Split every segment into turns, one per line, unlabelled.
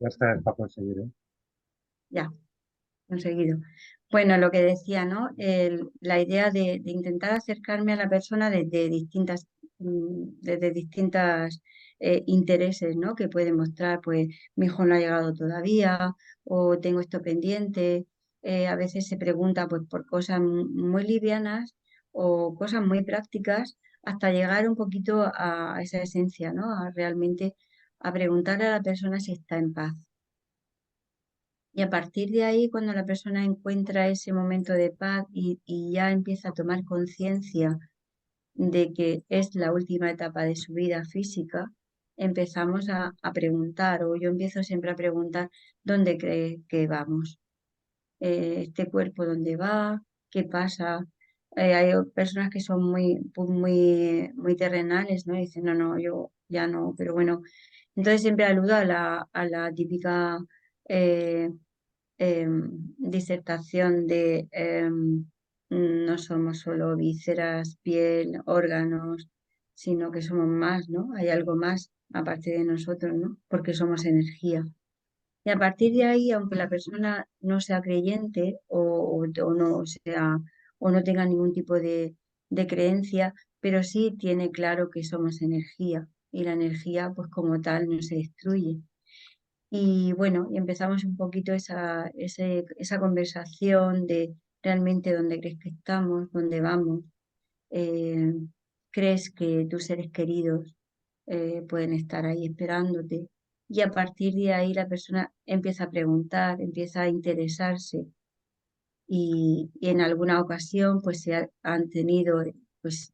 Ya está conseguido.
Ya, conseguido. Bueno, lo que decía, ¿no? La idea de intentar acercarme a la persona desde distintas intereses, ¿no? Que puede mostrar, pues, mi hijo no ha llegado todavía, o tengo esto pendiente. A veces se pregunta, pues, por cosas muy livianas o cosas muy prácticas, hasta llegar un poquito a esa esencia, ¿no? A realmente a preguntarle a la persona si está en paz. Y a partir de ahí, cuando la persona encuentra ese momento de paz y ya empieza a tomar conciencia de que es la última etapa de su vida física, empezamos a preguntar, o yo empiezo siempre a preguntar, ¿dónde cree que vamos? ¿Este cuerpo dónde va? ¿Qué pasa? Hay personas que son muy terrenales, ¿no? Y dicen, no, no, yo ya no, pero bueno, entonces siempre aludo a la típica eh, disertación de no somos solo vísceras, piel, órganos, sino que somos más, ¿no? Hay algo más aparte de nosotros, ¿no? Porque somos energía. Y a partir de ahí, aunque la persona no sea creyente o no sea o no tenga ningún tipo de creencia, pero sí tiene claro que somos energía y la energía, pues como tal, no se destruye. Y bueno, y empezamos un poquito esa conversación de realmente dónde crees que estamos, dónde vamos, eh, crees que tus seres queridos pueden estar ahí esperándote. Y a partir de ahí la persona empieza a preguntar, empieza a interesarse y en alguna ocasión pues han tenido, pues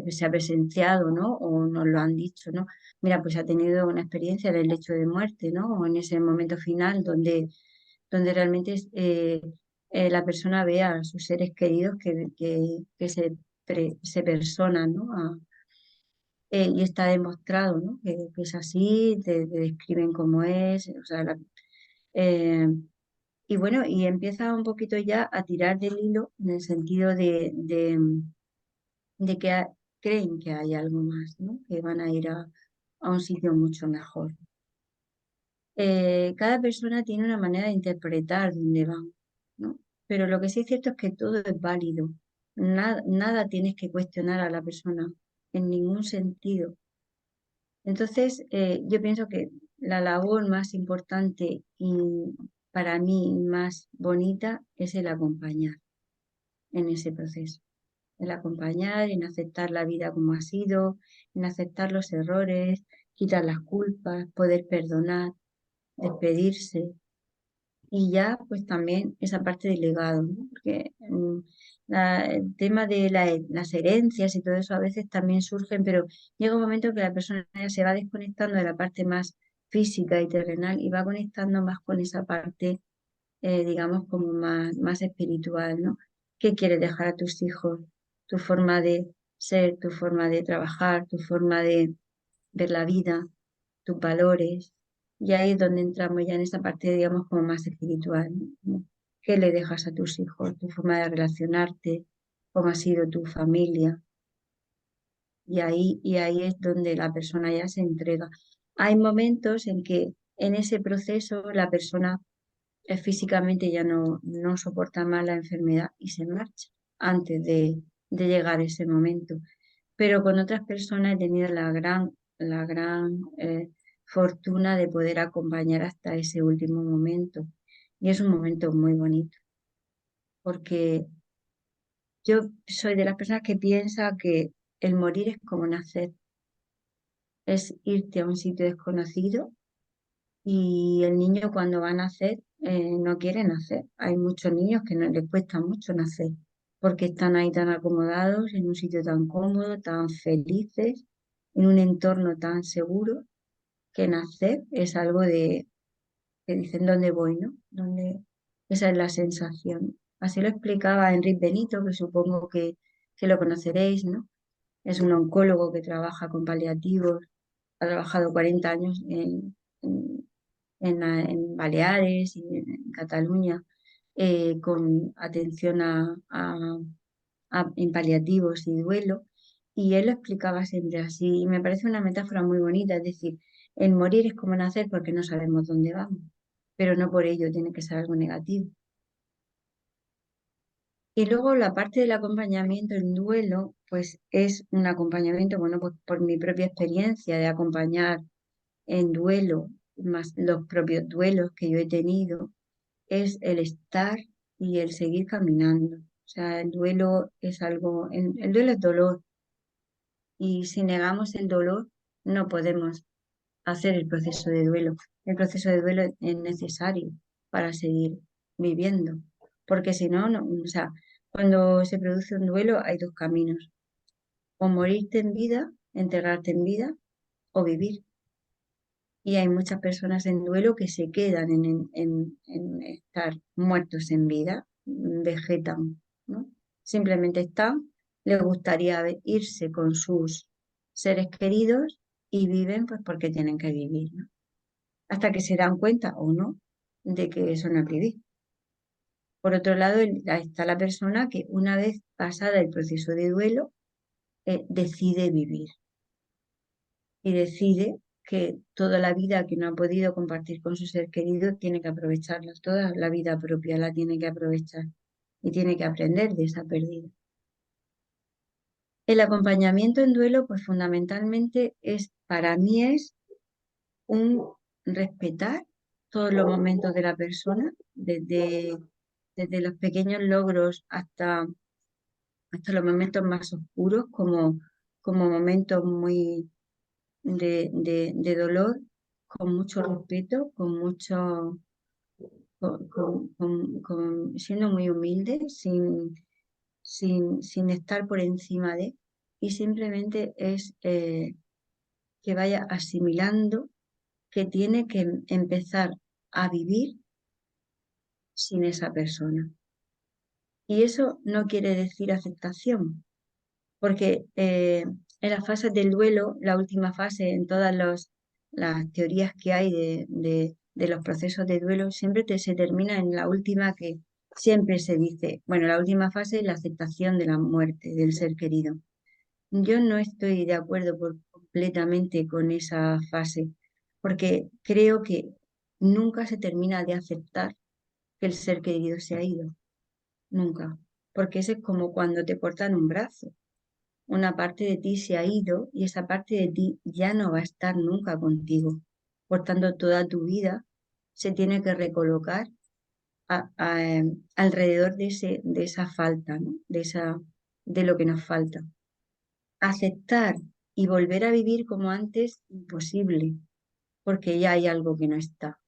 se ha presenciado, ¿no? O nos lo han dicho, ¿no? Mira, pues ha tenido una experiencia en el lecho de muerte, ¿no? O en ese momento final donde realmente la persona ve a sus seres queridos que se personan, ¿no? Y está demostrado, ¿no? Que es así, te describen cómo es, o sea, eh, y bueno, y empieza un poquito ya a tirar del hilo en el sentido de que creen que hay algo más, ¿no? Que van a ir a un sitio mucho mejor. Cada persona tiene una manera de interpretar dónde van, ¿no? Pero lo que sí es cierto es que todo es válido. Nada tienes que cuestionar a la persona en ningún sentido. Entonces, yo pienso que la labor más importante y para mí más bonita es el acompañar en ese proceso. El acompañar, en aceptar la vida como ha sido, en aceptar los errores, quitar las culpas, poder perdonar, despedirse. Y ya, pues también esa parte del legado, ¿no? Porque el tema de las herencias y todo eso a veces también surgen, pero llega un momento que la persona ya se va desconectando de la parte más física y terrenal y va conectando más con esa parte, digamos, como más espiritual, ¿no? ¿Qué quieres dejar a tus hijos? Tu forma de ser, tu forma de trabajar, tu forma de ver la vida, tus valores. Y ahí es donde entramos ya en esa parte, digamos, como más espiritual, ¿no? ¿Qué le dejas a tus hijos? Tu forma de relacionarte, cómo ha sido tu familia. Y ahí es donde la persona ya se entrega. Hay momentos en que en ese proceso la persona físicamente ya no soporta más la enfermedad y se marcha antes de llegar ese momento. Pero con otras personas he tenido la gran fortuna de poder acompañar hasta ese último momento. Y es un momento muy bonito, porque yo soy de las personas que piensa que el morir es como nacer, es irte a un sitio desconocido y el niño cuando va a nacer no quiere nacer. Hay muchos niños que no les cuesta mucho nacer porque están ahí tan acomodados, en un sitio tan cómodo, tan felices, en un entorno tan seguro, que nacer es algo que dicen, ¿dónde voy, no? Esa es la sensación. Así lo explicaba Enrique Benito, que supongo que lo conoceréis, ¿no? Es un oncólogo que trabaja con paliativos, ha trabajado 40 años en Baleares y en Cataluña con atención en paliativos y duelo. Y él lo explicaba siempre así y me parece una metáfora muy bonita, es decir, el morir es como nacer porque no sabemos dónde vamos. pero no por ello tiene que ser algo negativo. Y luego la parte del acompañamiento en duelo, pues es un acompañamiento, bueno, pues por mi propia experiencia de acompañar en duelo, más los propios duelos que yo he tenido, es el estar y el seguir caminando. O sea, el duelo es algo, el duelo es dolor y si negamos el dolor no podemos hacer el proceso de duelo. El proceso de duelo es necesario para seguir viviendo, porque si no, no, o sea, cuando se produce un duelo hay dos caminos, o morirte en vida, enterrarte en vida, o vivir. Y hay muchas personas en duelo que se quedan en estar muertos en vida, vegetan, ¿no? Simplemente están, les gustaría irse con sus seres queridos y viven pues porque tienen que vivir, ¿no? Hasta que se dan cuenta o no de que eso no es vivir. Por otro lado, está la persona que una vez pasada el proceso de duelo, decide vivir y decide que toda la vida que no ha podido compartir con su ser querido tiene que aprovecharla, toda la vida propia la tiene que aprovechar y tiene que aprender de esa pérdida. El acompañamiento en duelo, pues fundamentalmente para mí es un respetar todos los momentos de la persona, desde los pequeños logros hasta los momentos más oscuros, como momentos muy de dolor, con mucho respeto, siendo muy humilde, sin estar por encima de, y simplemente es que vaya asimilando que tiene que empezar a vivir sin esa persona. Y eso no quiere decir aceptación, porque en las fases del duelo, la última fase en todas las teorías que hay de los procesos de duelo, siempre se termina en la última que siempre se dice, bueno, la última fase es la aceptación de la muerte del ser querido. Yo no estoy de acuerdo completamente con esa fase, porque creo que nunca se termina de aceptar que el ser querido se ha ido, nunca, porque eso es como cuando te cortan un brazo. Una parte de ti se ha ido y esa parte de ti ya no va a estar nunca contigo. Por tanto, toda tu vida se tiene que recolocar alrededor de esa falta, ¿no? De lo que nos falta. Aceptar y volver a vivir como antes, imposible, porque ya hay algo que no está.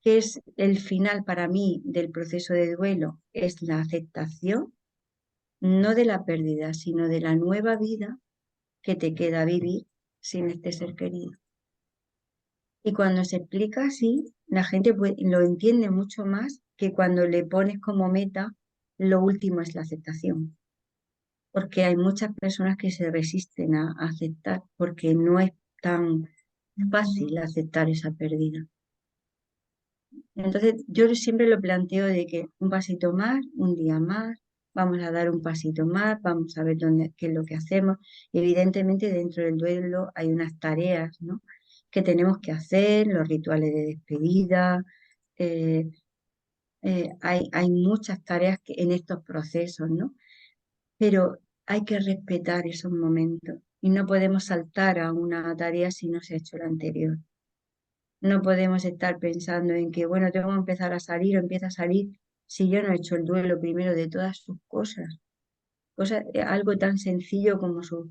¿Qué es el final para mí del proceso de duelo? Es la aceptación, no de la pérdida, sino de la nueva vida que te queda vivir sin este ser querido. Y cuando se explica así, la gente lo entiende mucho más que cuando le pones como meta lo último es la aceptación. Porque hay muchas personas que se resisten a aceptar porque no es tan fácil aceptar esa pérdida. Entonces yo siempre lo planteo de que un pasito más, un día más, vamos a dar un pasito más, vamos a ver qué es lo que hacemos. Evidentemente dentro del duelo hay unas tareas, ¿no? que tenemos que hacer, los rituales de despedida, eh, hay muchas tareas en estos procesos, ¿no? Pero hay que respetar esos momentos y no podemos saltar a una tarea si no se ha hecho la anterior. No podemos estar pensando en que, bueno, tengo que empezar a salir o empieza a salir si yo no he hecho el duelo primero de todas sus cosas. Algo tan sencillo como sus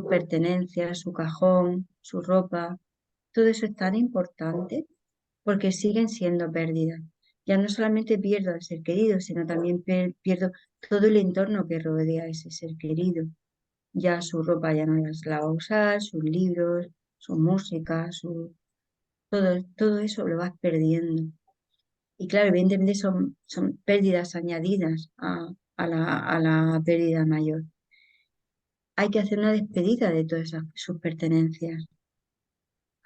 pertenencias, su cajón, su ropa. Todo eso es tan importante porque siguen siendo pérdidas. Ya no solamente pierdo al ser querido, sino también pierdo todo el entorno que rodea a ese ser querido. Ya su ropa ya no la va a usar, sus libros, su música, todo eso lo vas perdiendo. Y claro, evidentemente son pérdidas añadidas a la pérdida mayor. Hay que hacer una despedida de todas sus pertenencias.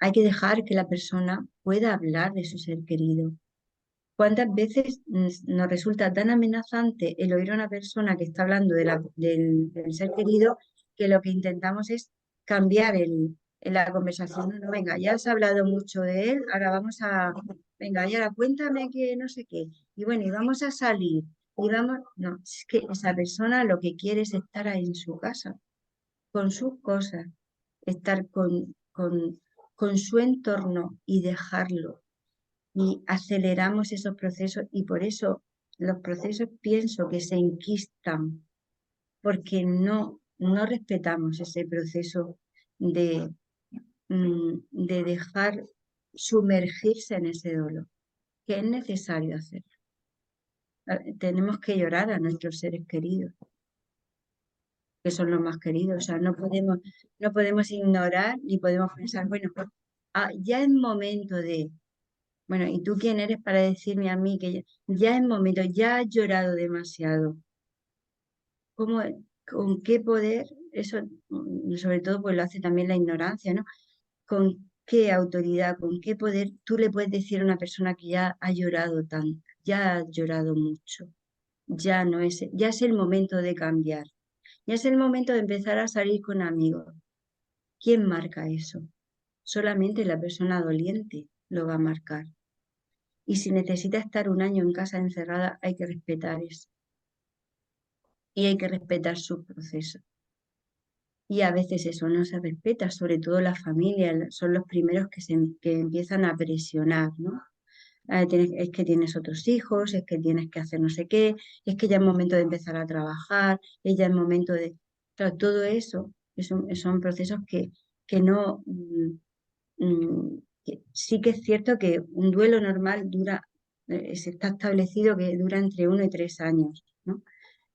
Hay que dejar que la persona pueda hablar de su ser querido. ¿Cuántas veces nos resulta tan amenazante el oír a una persona que está hablando del ser querido que lo que intentamos es cambiar la conversación? No, venga, ya has hablado mucho de él, ahora vamos venga, y ahora cuéntame que no sé qué, y bueno, y vamos a salir, y vamos, no, es que esa persona lo que quiere es estar ahí en su casa, con sus cosas, estar con su entorno y dejarlo. Y aceleramos esos procesos y por eso los procesos pienso que se enquistan, porque no respetamos ese proceso de, de dejar sumergirse en ese dolor, que es necesario hacer. Tenemos que llorar a nuestros seres queridos, que son los más queridos. O sea, no podemos ignorar ni podemos pensar, bueno, ya es momento de, bueno, ¿y tú quién eres para decirme a mí que ya es momento, ya has llorado demasiado? ¿Cómo, con qué poder? Eso, sobre todo, pues lo hace también la ignorancia, ¿no? ¿Con qué autoridad, con qué poder tú le puedes decir a una persona que ya ha llorado tanto, ya ha llorado mucho? Ya es el momento de cambiar. Ya es el momento de empezar a salir con amigos. ¿Quién marca eso? Solamente la persona doliente lo va a marcar. Y si necesita estar un año en casa encerrada, hay que respetar eso. Y hay que respetar su proceso. Y a veces eso no se respeta, sobre todo la familia, son los primeros que empiezan a presionar, ¿no? Es que tienes otros hijos, es que tienes que hacer no sé qué, es que ya es momento de empezar a trabajar, es ya es momento de... Claro, todo eso son procesos que no... que sí que es cierto que un duelo normal dura, se está establecido que dura entre 1 y 3 años, ¿no?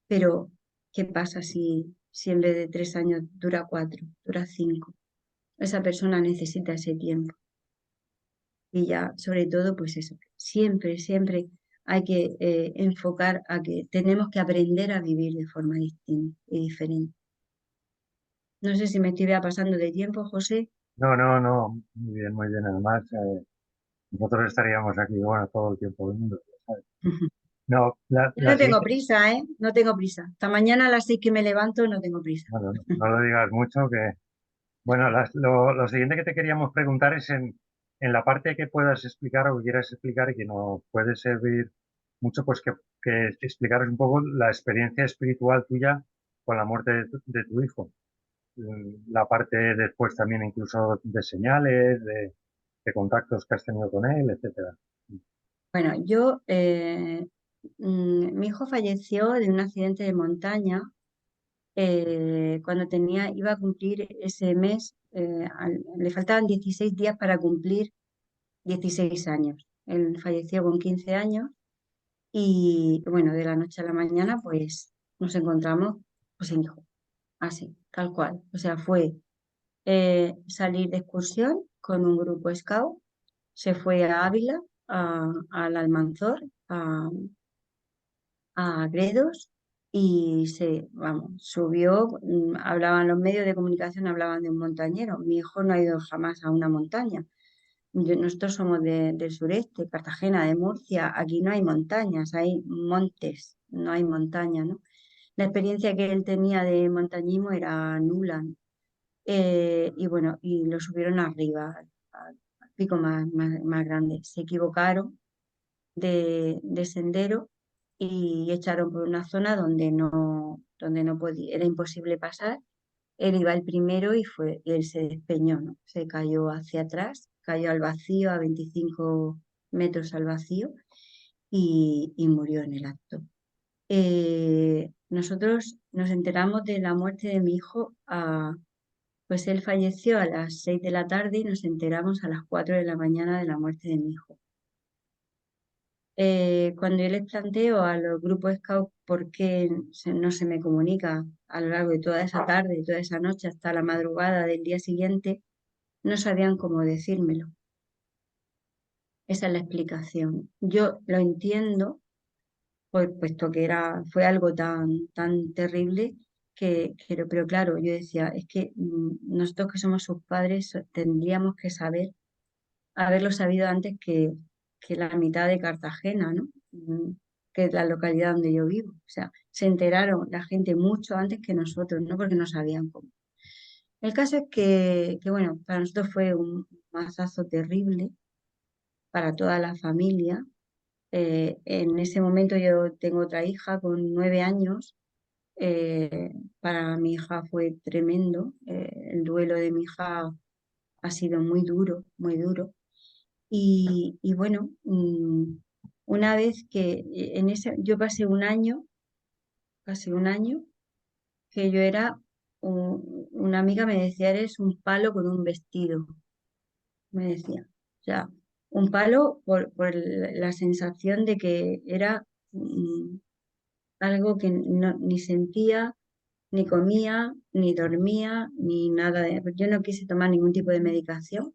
Pero, ¿qué pasa si en vez de 3 años dura 4, dura 5? Esa persona necesita ese tiempo. Y ya, sobre todo, pues eso, siempre hay que enfocar a que tenemos que aprender a vivir de forma distinta y diferente. No sé si me estoy pasando de tiempo, José.
No, no, no, muy bien, muy bien. Además, nosotros estaríamos aquí, bueno, todo el tiempo del mundo, ¿sabes? No,
Yo
la
no tengo
siguiente,
prisa, ¿eh? No tengo prisa. Hasta mañana a las 6 que me levanto no tengo prisa.
bueno, no, no lo digas mucho, que, bueno, lo siguiente que te queríamos preguntar es en la parte que puedas explicar o que quieras explicar y que nos puede servir mucho, pues que explicaros un poco la experiencia espiritual tuya con la muerte de tu hijo. La parte después también incluso de señales, de contactos que has tenido con él, etcétera.
Bueno, mi hijo falleció de un accidente de montaña cuando iba a cumplir ese mes, le faltaban 16 días para cumplir 16 años. Él falleció con 15 años y bueno, de la noche a la mañana pues nos encontramos pues sin hijo, así, tal cual. O sea, fue salir de excursión con un grupo scout, se fue a Ávila, al Almanzor, a Gredos y vamos, subió, hablaban los medios de comunicación, hablaban de un montañero. Mi hijo no ha ido jamás a una montaña. Nosotros somos del sureste, Cartagena, de Murcia. Aquí no hay montañas, hay montes, no hay montaña, ¿no? La experiencia que él tenía de montañismo era nula, ¿no? Y bueno, y lo subieron arriba, al pico más grande. Se equivocaron de sendero y echaron por una zona donde no podía, era imposible pasar. Él iba el primero y él se despeñó, ¿no? Se cayó hacia atrás, cayó al vacío, a 25 metros al vacío y murió en el acto. Nosotros nos enteramos de la muerte de mi hijo, pues él falleció a las 6 de la tarde y nos enteramos a las 4 de la mañana de la muerte de mi hijo. Cuando yo les planteo a los grupos Scout por qué no se me comunica a lo largo de toda esa tarde, toda esa noche, hasta la madrugada del día siguiente, no sabían cómo decírmelo. Esa es la explicación. Yo lo entiendo, pues, puesto que fue algo tan terrible pero claro, yo decía, es que nosotros que somos sus padres tendríamos que haberlo sabido antes que la mitad de Cartagena, ¿no? Que es la localidad donde yo vivo. O sea, se enteraron la gente mucho antes que nosotros, ¿no? Porque no sabían cómo. El caso es bueno, para nosotros fue un mazazo terrible para toda la familia. En ese momento yo tengo otra hija con 9 años. Para mi hija fue tremendo. El duelo de mi hija ha sido muy duro, muy duro. Y bueno, una vez que yo pasé un año, casi un año, que yo era, una amiga me decía, eres un palo con un vestido, me decía. O sea, un palo por la sensación de que era algo que ni sentía, ni comía, ni dormía, ni nada Yo no quise tomar ningún tipo de medicación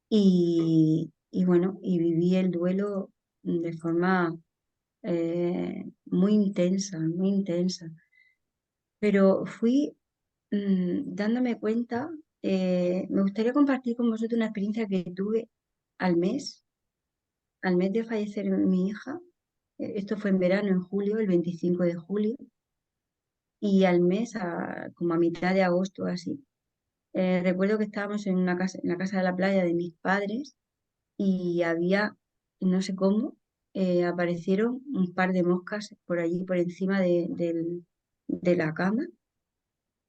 y bueno, y viví el duelo de forma muy intensa, muy intensa. Pero fui dándome cuenta, me gustaría compartir con vosotros una experiencia que tuve al mes, al mes de fallecer mi hija. Esto fue en verano, en julio, el 25 de julio, y al mes, como a mitad de agosto, así. Recuerdo que estábamos en una casa, en la casa de la playa de mis padres y había, no sé cómo, aparecieron un par de moscas por allí, por encima de la cama.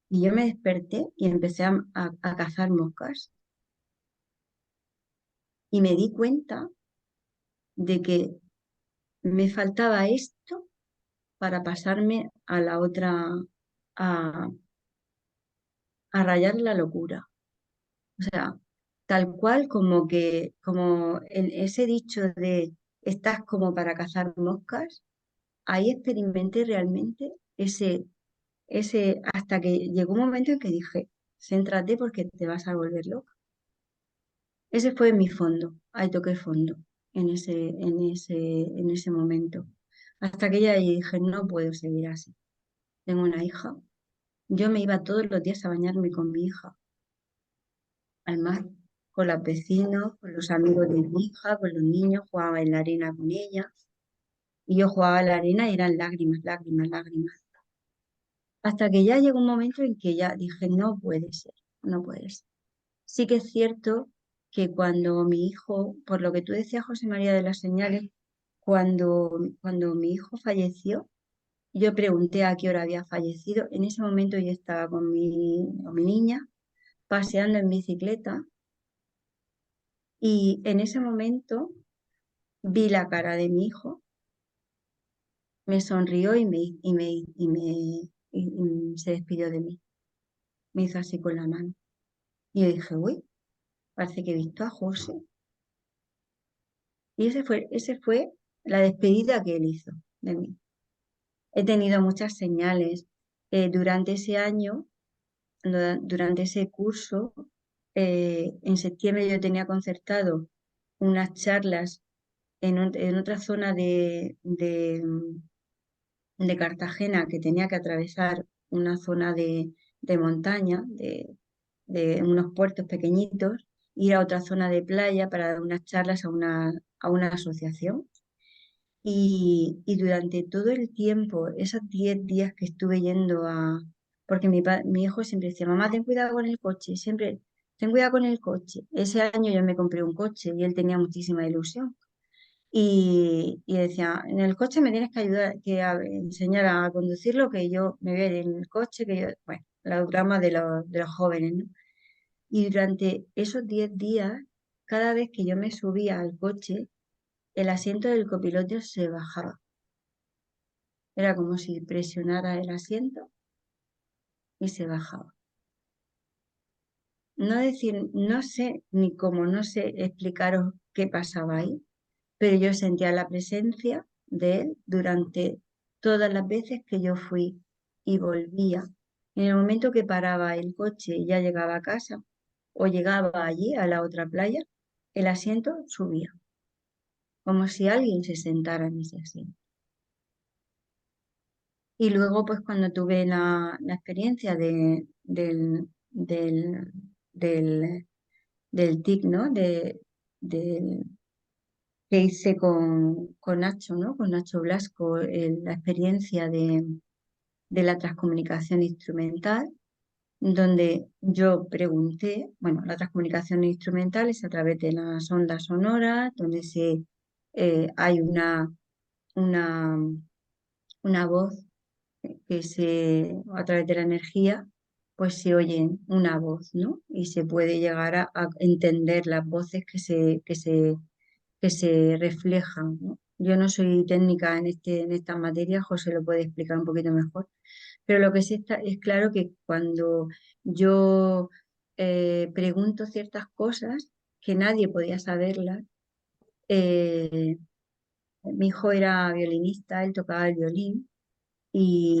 Y yo me desperté y empecé a cazar moscas. Y me di cuenta de que me faltaba esto para pasarme a la otra, a, a rayar la locura. O sea, tal cual como que, como ese dicho de estás como para cazar moscas, ahí experimenté realmente hasta que llegó un momento en que dije, céntrate porque te vas a volver loca. Ese fue mi fondo, ahí toqué fondo en ese momento. Hasta que ya dije, no puedo seguir así. Tengo una hija. Yo me iba todos los días a bañarme con mi hija al mar, con los vecinos, con los amigos de mi hija, con los niños, jugaba en la arena con ella. Y yo jugaba en la arena y eran lágrimas, lágrimas, lágrimas. Hasta que ya llegó un momento en que ya dije, no puede ser, no puede ser. Sí que es cierto que cuando mi hijo, por lo que tú decías, José María de las señales, cuando mi hijo falleció, yo pregunté a qué hora había fallecido. En ese momento yo estaba con mi niña paseando en bicicleta y en ese momento vi la cara de mi hijo, me sonrió y se despidió de mí. Me hizo así con la mano. Y yo dije, uy, parece que he visto a José. Y ese fue la despedida que él hizo de mí. He tenido muchas señales. Durante ese año, durante ese curso, en septiembre yo tenía concertado unas charlas en otra zona de Cartagena que tenía que atravesar una zona de montaña, de unos puertos pequeñitos, ir a otra zona de playa para dar unas charlas a una asociación. Y durante todo el tiempo, esos 10 días que estuve yendo porque mi hijo siempre decía, mamá, ten cuidado con el coche, siempre, ten cuidado con el coche. Ese año yo me compré un coche y él tenía muchísima ilusión. Y decía, en el coche me tienes que ayudar, enseñar a conducirlo, que yo me voy a ir en el coche, que yo, bueno, los dramas de los jóvenes, ¿no? Y durante esos 10 días, cada vez que yo me subía al coche, el asiento del copiloto se bajaba. Era como si presionara el asiento y se bajaba. No decir, no sé ni cómo, no sé explicaros qué pasaba ahí, pero yo sentía la presencia de él durante todas las veces que yo fui y volvía. En el momento que paraba el coche y ya llegaba a casa o llegaba allí a la otra playa, el asiento subía, como si alguien se sentara en ese asiento. Y luego, pues cuando tuve la experiencia del TIC, ¿no? Del que hice con Nacho, ¿no? Con Nacho Blasco, la experiencia de la transcomunicación instrumental, donde yo pregunté, bueno, la transcomunicación instrumental es a través de las ondas sonoras, donde hay una, una voz a través de la energía, pues se oye una voz, ¿no? Y se puede llegar a entender las voces que se reflejan, ¿no? Yo no soy técnica en esta materia, José lo puede explicar un poquito mejor, pero lo que sí está, es claro que cuando yo pregunto ciertas cosas que nadie podía saberlas, eh, mi hijo era violinista, él tocaba el violín y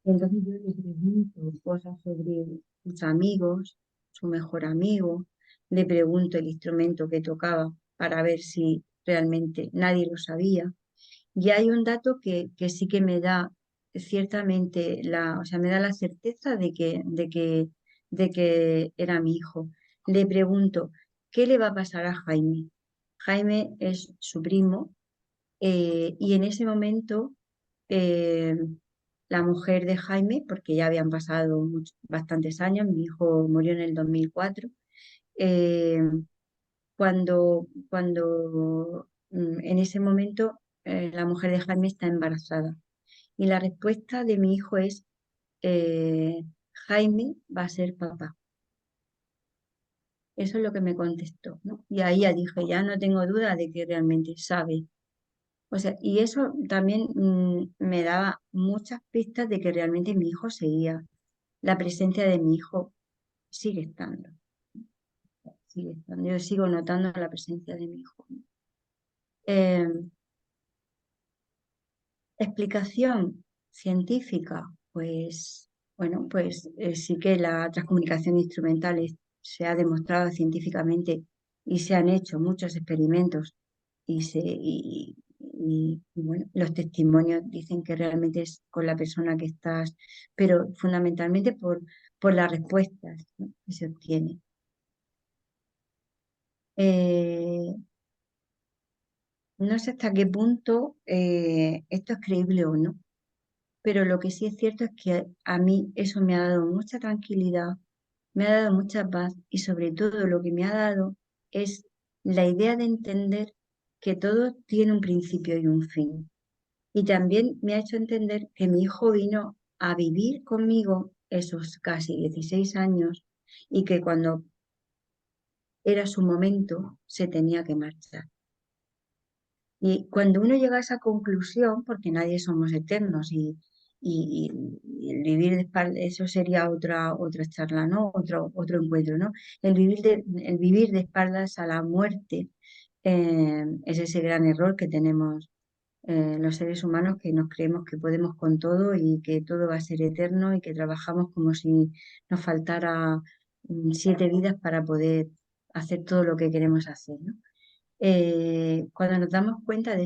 entonces yo le pregunto cosas sobre sus amigos, su mejor amigo, le pregunto el instrumento que tocaba para ver si realmente nadie lo sabía. Y hay un dato que sí que me da ciertamente o sea, me da la certeza de que era mi hijo. Le pregunto, ¿qué le va a pasar a Jaime? Jaime es su primo y en ese momento eh, la mujer de Jaime, porque ya habían pasado bastantes años, mi hijo murió en el 2004, eh, cuando en ese momento la mujer de Jaime está embarazada. Y la respuesta de mi hijo es, eh, Jaime va a ser papá. Eso es lo que me contestó, ¿no? Y ahí ya dije, ya no tengo duda de que realmente sabe. O sea, y eso también me daba muchas pistas de que realmente mi hijo seguía. La presencia de mi hijo sigue estando, sigue estando. Yo sigo notando la presencia de mi hijo. Eh, Explicación científica, pues bueno, pues sí que la transcomunicación instrumental se ha demostrado científicamente y se han hecho muchos experimentos y, bueno, los testimonios dicen que realmente es con la persona que estás, pero fundamentalmente por las respuestas, ¿no?, que se obtienen. Eh, no sé hasta qué punto esto es creíble o no. Pero lo que sí es cierto es que a mí eso me ha dado mucha tranquilidad, me ha dado mucha paz y sobre todo lo que me ha dado es la idea de entender que todo tiene un principio y un fin. Y también me ha hecho entender que mi hijo vino a vivir conmigo esos casi 16 años y que cuando era su momento se tenía que marchar. Y cuando uno llega a esa conclusión, porque nadie somos eternos y el vivir de espaldas, eso sería otra charla, ¿no? Otro encuentro, ¿no? El vivir de espaldas a la muerte es ese gran error que tenemos los seres humanos, que nos creemos que podemos con todo y que todo va a ser eterno y que trabajamos como si nos faltara 7 vidas para poder hacer todo lo que queremos hacer, ¿no? Cuando nos damos cuenta de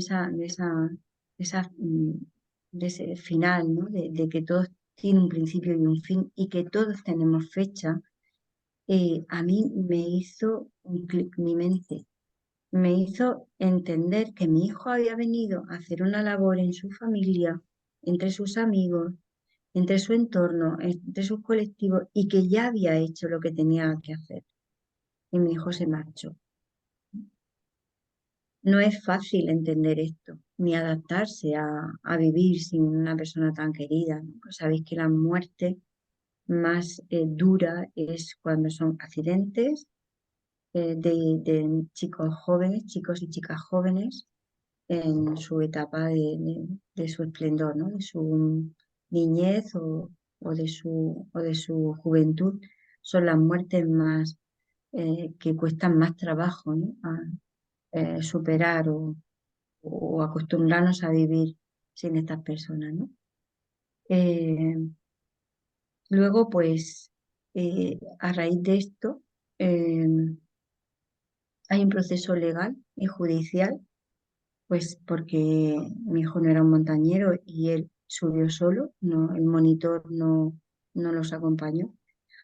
de ese final, ¿no? De que todo tiene un principio y un fin y que todos tenemos fecha, a mí me hizo un clic mi mente, me hizo entender que mi hijo había venido a hacer una labor en su familia, entre sus amigos, entre su entorno, entre sus colectivos y que ya había hecho lo que tenía que hacer. Y mi hijo se marchó. No es fácil entender esto, ni adaptarse a vivir sin una persona tan querida, ¿no? Pues sabéis que la muerte más dura es cuando son accidentes de chicos jóvenes, chicos y chicas jóvenes, en su etapa de su esplendor, ¿no? De su niñez o de su juventud. Son las muertes más que cuestan más trabajo, ¿no?, superar o acostumbrarnos a vivir sin estas personas, ¿no? Eh, Luego, pues, a raíz de esto, eh, hay un proceso legal y judicial, pues porque mi hijo no era un montañero y él subió solo, no, el monitor no los acompañó.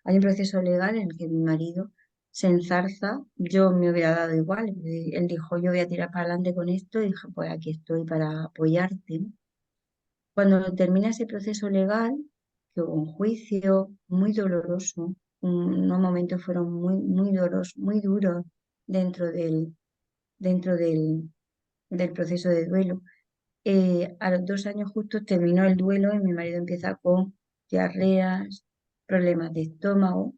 Hay un proceso legal en el que mi marido se enzarza, yo me hubiera dado igual, él dijo, yo voy a tirar para adelante con esto, y dije, pues aquí estoy para apoyarte, ¿no? Cuando termina ese proceso legal, que hubo un juicio muy doloroso, unos momentos fueron muy dolorosos, muy duros dentro dentro del proceso de duelo. A los 2 años justos terminó el duelo y mi marido empieza con diarreas, problemas de estómago.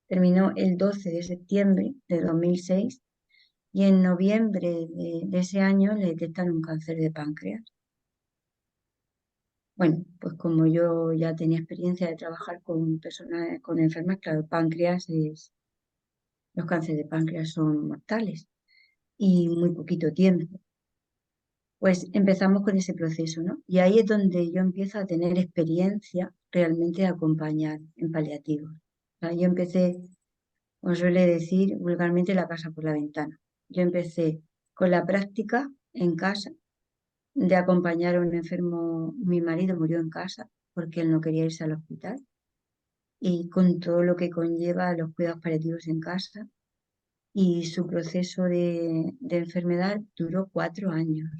Terminó el 12 de septiembre de 2006 y en noviembre de ese año le detectan un cáncer de páncreas. Bueno, pues como yo ya tenía experiencia de trabajar con personas con enfermas, claro, los cánceres de páncreas son mortales y muy poquito tiempo. Pues empezamos con ese proceso, ¿no? Y ahí es donde yo empiezo a tener experiencia realmente de acompañar en paliativos. O sea, yo empecé, como suele decir vulgarmente, la casa por la ventana. Yo empecé con la práctica en casa de acompañar a un enfermo. Mi marido murió en casa porque él no quería irse al hospital y con todo lo que conlleva los cuidados paliativos en casa. Y su proceso de enfermedad duró 4 años.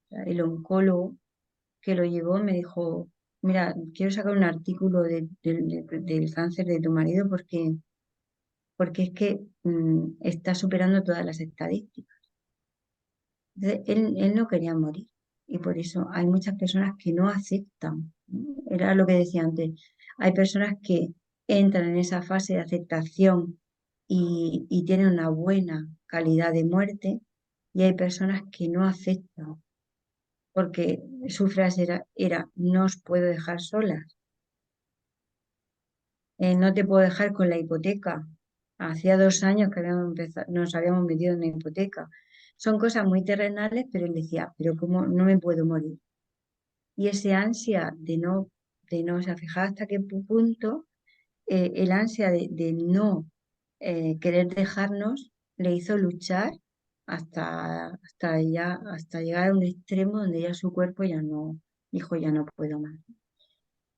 O sea, el oncólogo que lo llevó me dijo, mira, quiero sacar un artículo del cáncer de tu marido porque es que está superando todas las estadísticas. Entonces, él no quería morir y por eso hay muchas personas que no aceptan, ¿no? Era lo que decía antes. Hay personas que entran en esa fase de aceptación y tienen una buena calidad de muerte y hay personas que no aceptan porque su frase era no os puedo dejar solas, no te puedo dejar con la hipoteca. Hacía 2 años que nos habíamos metido en una hipoteca. Son cosas muy terrenales, pero él decía, pero ¿cómo no me puedo morir? Y ese ansia de no, o sea, fijar hasta qué punto el ansia de no querer dejarnos le hizo luchar hasta llegar a un extremo donde ya su cuerpo ya no, dijo, ya no puedo más.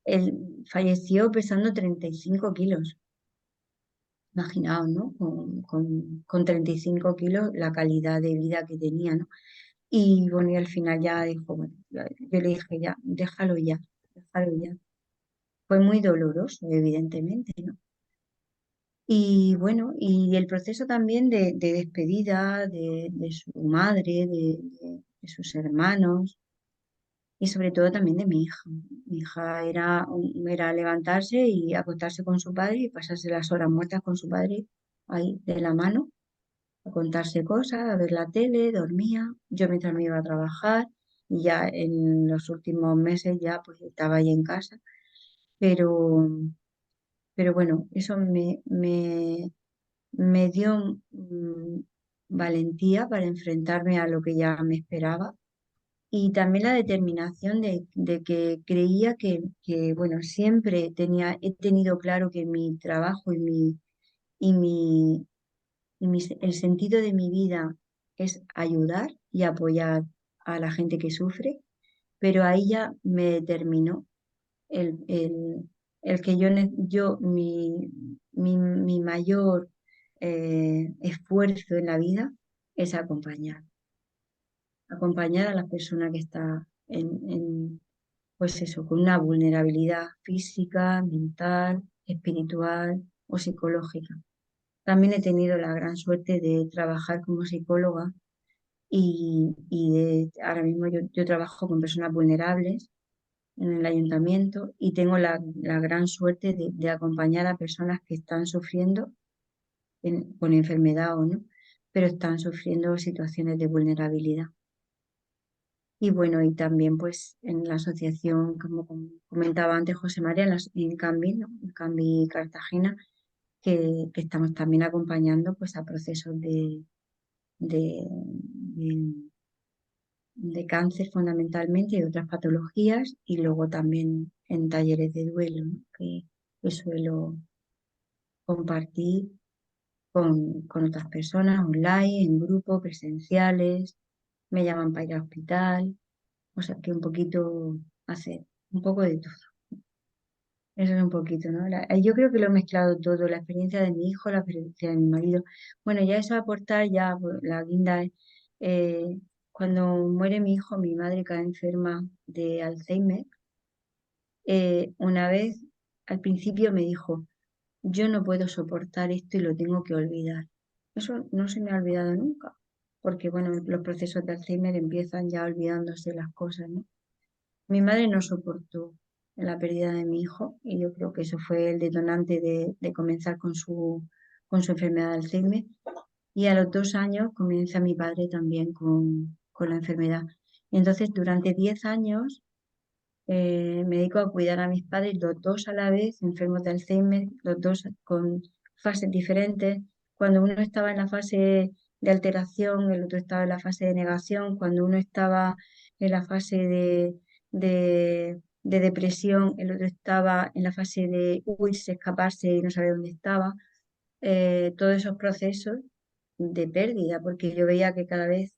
Él falleció pesando 35 kilos. Imaginaos, ¿no? Con 35 kilos la calidad de vida que tenía, ¿no? Y bueno, y al final ya dijo, bueno, yo le dije, ya, déjalo ya, déjalo ya. Fue muy doloroso, evidentemente, ¿no? Y bueno, y el proceso también de despedida de su madre, de sus hermanos y sobre todo también de mi hija. Mi hija era levantarse y acostarse con su padre y pasarse las horas muertas con su padre ahí de la mano, a contarse cosas, a ver la tele, dormía. Yo mientras me iba a trabajar y ya en los últimos meses ya pues estaba ahí en casa. Pero, pero bueno, eso me dio valentía para enfrentarme a lo que ya me esperaba y también la determinación de que creía bueno, siempre he tenido claro que mi trabajo y mi, el sentido de mi vida es ayudar y apoyar a la gente que sufre, pero ahí ya me determinó el, el, el que mi mayor esfuerzo en la vida es acompañar a la persona que está pues eso, con una vulnerabilidad física, mental, espiritual o psicológica. También he tenido la gran suerte de trabajar como psicóloga ahora mismo yo trabajo con personas vulnerables en el ayuntamiento y tengo la gran suerte de acompañar a personas que están sufriendo con enfermedad o no, pero están sufriendo situaciones de vulnerabilidad. Y bueno, y también pues en la asociación, como comentaba antes José María, en Cambi, ¿no? En Cambi Cartagena, que estamos también acompañando pues a procesos de, de cáncer fundamentalmente y otras patologías, y luego también en talleres de duelo, ¿no? Que suelo compartir con otras personas online, en grupo, presenciales, me llaman para ir al hospital, o sea que un poquito hacer un poco de todo. Eso es un poquito, ¿no? Yo creo que lo he mezclado todo, la experiencia de mi hijo, la experiencia de mi marido. Bueno, ya eso aportar, ya pues, la guinda es, eh, cuando muere mi hijo, mi madre cae enferma de Alzheimer una vez al principio me dijo, yo no puedo soportar esto y lo tengo que olvidar. Eso no se me ha olvidado nunca, porque bueno, los procesos de Alzheimer empiezan ya olvidándose las cosas, ¿no? Mi madre no soportó la pérdida de mi hijo y yo creo que eso fue el detonante de comenzar con su enfermedad de Alzheimer. Y a los 2 años comienza mi padre también con la enfermedad. Y entonces durante 10 años me dedico a cuidar a mis padres, los dos a la vez, enfermos de Alzheimer, los dos con fases diferentes. Cuando uno estaba en la fase de alteración, el otro estaba en la fase de negación. Cuando uno estaba en la fase de depresión, el otro estaba en la fase de huirse, escaparse y no saber dónde estaba. Todos esos procesos de pérdida, porque yo veía que cada vez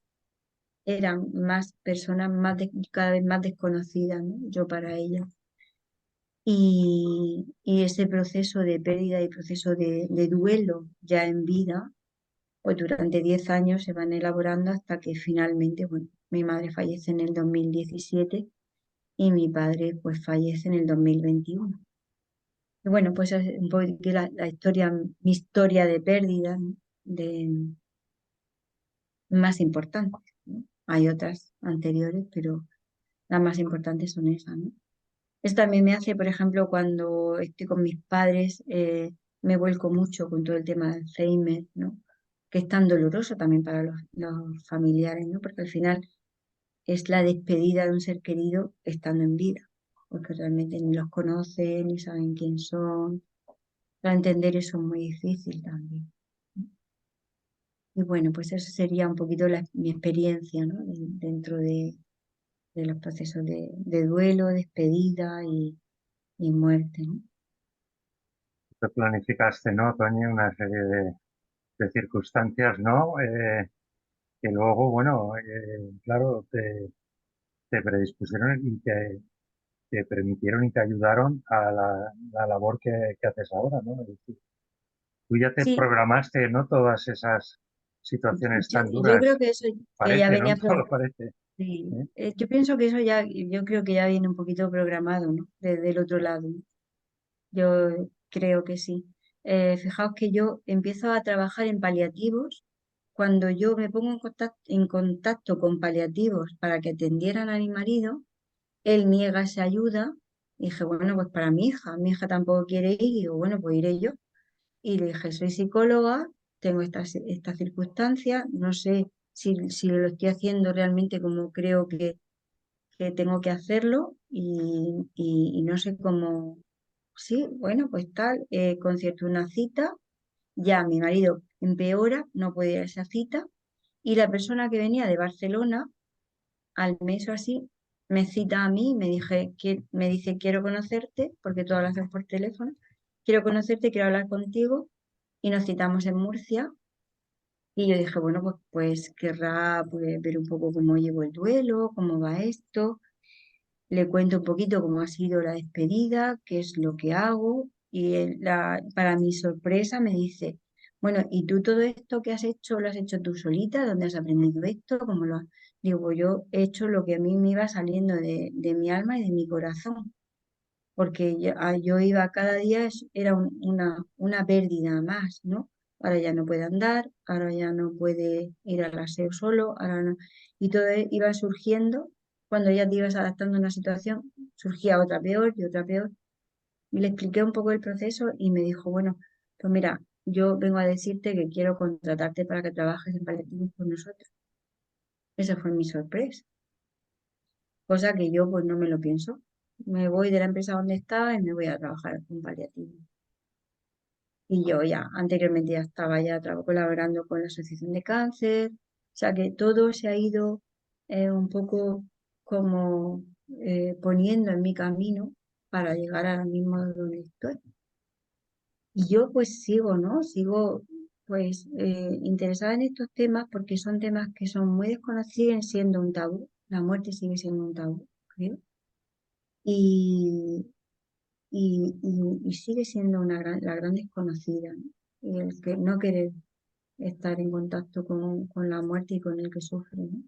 eran más personas, cada vez más desconocidas, ¿no? Yo para ellas. Y ese proceso de pérdida y proceso de duelo ya en vida, pues durante 10 años se van elaborando hasta que finalmente, bueno, mi madre fallece en el 2017 y mi padre pues fallece en el 2021. Y bueno, pues es un poco la historia, mi historia de pérdida, ¿no? De más importantes, ¿no? Hay otras anteriores, pero las más importantes son esas, ¿no? Eso también me hace, por ejemplo, cuando estoy con mis padres, me vuelco mucho con todo el tema de Alzheimer, ¿no? Que es tan doloroso también para los familiares, ¿no? Porque al final es la despedida de un ser querido estando en vida, porque realmente ni los conocen, ni saben quién son. Para entender eso es muy difícil también. Y bueno, pues eso sería un poquito mi experiencia, ¿no? Dentro de los procesos de duelo, despedida y muerte, ¿no?
Te planificaste, ¿no, Toñi? Una serie de circunstancias, ¿no? Que luego, bueno, claro, te predispusieron y te permitieron y te ayudaron a la labor que haces ahora, ¿no? Es decir, tú ya te
Sí,
programaste, ¿no? Todas esas situaciones tan
yo creo
duras,
que eso que ya
parece, ¿no?
venía
Solo parece,
sí.
¿eh?
Yo pienso que eso ya, yo creo que ya viene un poquito programado, ¿no? Desde el otro lado, ¿no? Yo creo que sí. Fijaos que yo empiezo a trabajar en paliativos. Cuando yo me pongo en contacto con paliativos para que atendieran a mi marido, él niega esa ayuda. Y dije, bueno, pues para mi hija tampoco quiere ir, y digo, bueno, pues iré yo. Y le dije, soy psicóloga, tengo esta circunstancia, no sé si lo estoy haciendo realmente como creo que tengo que hacerlo y no sé cómo, sí, bueno, pues tal, concierto una cita, ya mi marido empeora, no puede ir a esa cita y la persona que venía de Barcelona al mes o así me cita a mí, me dice, quiero conocerte, porque tú hablas por teléfono, quiero conocerte, quiero hablar contigo y nos citamos en Murcia. Y yo dije, bueno, pues querrá pues, ver un poco cómo llevo el duelo, cómo va esto. Le cuento un poquito cómo ha sido la despedida, qué es lo que hago. Y para mi sorpresa me dice, bueno, ¿y tú todo esto que has hecho, lo has hecho tú solita? ¿Dónde has aprendido esto? ¿Cómo lo has? Digo, "Pues yo he hecho lo que a mí me iba saliendo de mi alma y de mi corazón, porque yo iba cada día, era una pérdida más, ¿no? Ahora ya no puede andar, ahora ya no puede ir al aseo solo, ahora no. Y todo iba surgiendo, cuando ya te ibas adaptando a una situación, surgía otra peor y otra peor. Y le expliqué un poco el proceso y me dijo, bueno, pues mira, yo vengo a decirte que quiero contratarte para que trabajes en paliativos con nosotros. Esa fue mi sorpresa, cosa que yo pues no me lo pienso. Me voy de la empresa donde estaba y me voy a trabajar con paliativos. Y yo ya anteriormente ya estaba colaborando con la Asociación de Cáncer, o sea que todo se ha ido un poco como poniendo en mi camino para llegar ahora mismo donde estoy. Y yo pues sigo, ¿no? Sigo pues interesada en estos temas porque son temas que son muy desconocidos, siguen siendo un tabú, la muerte sigue siendo un tabú, creo. Y, y sigue siendo la gran desconocida, ¿no? Y el que no querer estar en contacto con la muerte y con el que sufre, ¿no?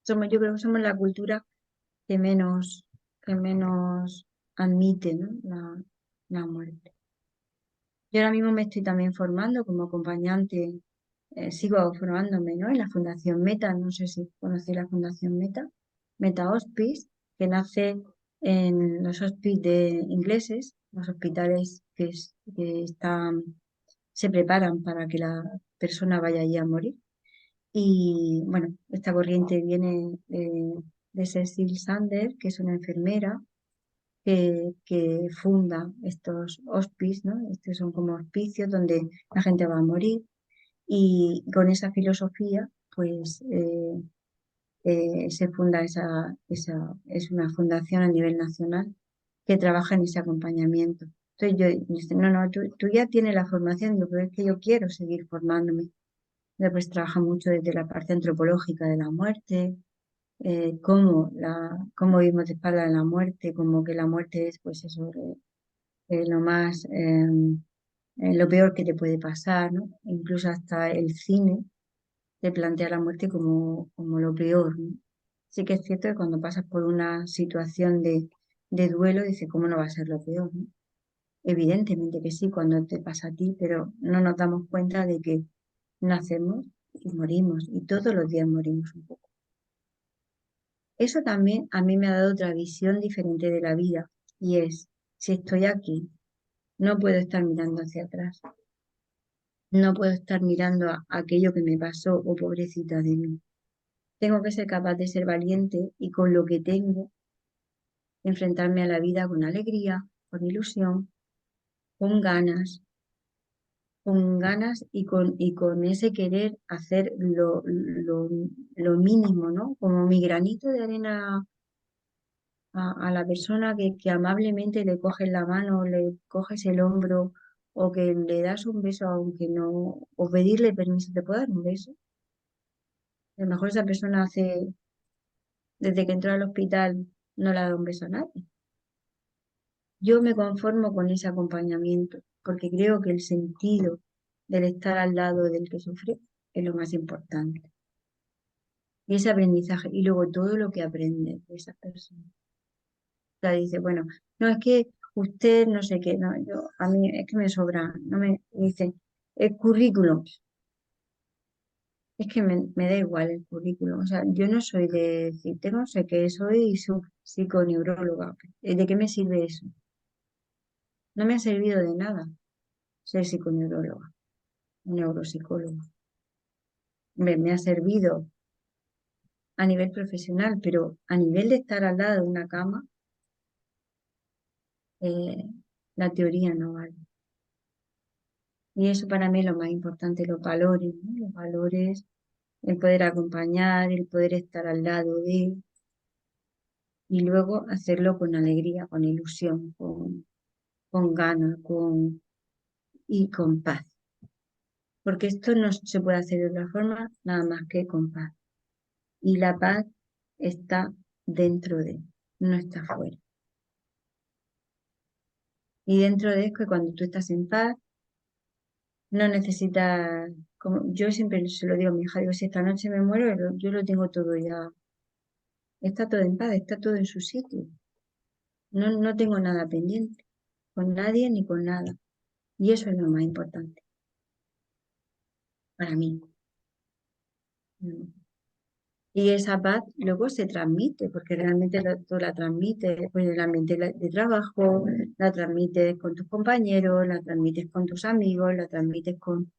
Yo creo que somos la cultura que menos admite, ¿no? la muerte. Yo ahora mismo me estoy también formando como acompañante, sigo formándome, ¿no? En la Fundación Meta, no sé si conocéis la Fundación Meta, Meta Hospice, que nace en los hospices ingleses, los hospitales que están, se preparan para que la persona vaya allí a morir. Y bueno, esta corriente viene de Cecil Sander, que es una enfermera que funda estos hospices, ¿no? Estos son como hospicios donde la gente va a morir y con esa filosofía, pues se funda es una fundación a nivel nacional que trabaja en ese acompañamiento. Entonces yo, dice, no, no, tú ya tienes la formación, digo, pero es que yo quiero seguir formándome. Después trabaja mucho desde la parte antropológica de la muerte, cómo vivimos de espalda de la muerte, como que la muerte es pues eso, lo más, lo peor que te puede pasar, ¿no? Incluso hasta el cine te plantea la muerte como lo peor, ¿no? Sí que es cierto que cuando pasas por una situación de duelo, dices, ¿cómo no va a ser lo peor, ¿no? Evidentemente que sí, cuando te pasa a ti, pero no nos damos cuenta de que nacemos y morimos, y todos los días morimos un poco. Eso también a mí me ha dado otra visión diferente de la vida, y es, si estoy aquí, no puedo estar mirando hacia atrás. No puedo estar mirando a aquello que me pasó o pobrecita de mí. Tengo que ser capaz de ser valiente y con lo que tengo, enfrentarme a la vida con alegría, con ilusión, con ganas y con ese querer hacer lo mínimo, ¿no? Como mi granito de arena a la persona que amablemente le coges la mano, le coges el hombro o que le das un beso aunque no, o pedirle permiso, ¿te puedo dar un beso? A lo mejor esa persona desde que entró al hospital, no le ha dado un beso a nadie. Yo me conformo con ese acompañamiento, porque creo que el sentido del estar al lado del que sufre es lo más importante. Y ese aprendizaje, y luego todo lo que aprende de esa persona. O sea, dice, bueno, no es que usted no sé qué, no, yo, a mí es que me sobra, no me dice, el currículum, es que me da igual el currículum, o sea, yo no soy de decirte, no sé qué, soy psiconeuróloga, ¿de qué me sirve eso? No me ha servido de nada ser psiconeuróloga, neuropsicóloga. Me ha servido a nivel profesional, pero a nivel de estar al lado de una cama, eh, la teoría no vale. Y eso para mí es lo más importante, los valores, ¿no? Los valores, el poder acompañar, el poder estar al lado de, y luego hacerlo con alegría, con ilusión, con ganas, y con paz. Porque esto no se puede hacer de otra forma, nada más que con paz. Y la paz está dentro de, no está fuera. Y dentro de es que cuando tú estás en paz, no necesitas, como yo siempre se lo digo a mi hija, digo, si esta noche me muero, yo lo tengo todo ya, está todo en paz, está todo en su sitio. No, no tengo nada pendiente, con nadie ni con nada. Y eso es lo más importante para mí. Mm. Y esa paz luego se transmite, porque realmente tú la transmites pues, en el ambiente de trabajo, la transmites con tus compañeros, la transmites con tus amigos, la transmites con...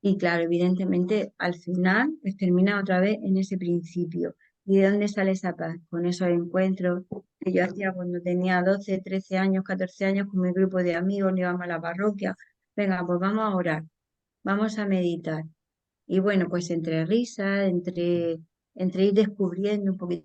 Y claro, evidentemente al final pues, termina otra vez en ese principio. ¿Y de dónde sale esa paz? Con esos encuentros que yo hacía cuando tenía 12 13 años, 14 años con mi grupo de amigos, nos íbamos a la parroquia. Venga, pues vamos a orar, vamos a meditar. Y bueno, pues entre risas, entre ir descubriendo un poquito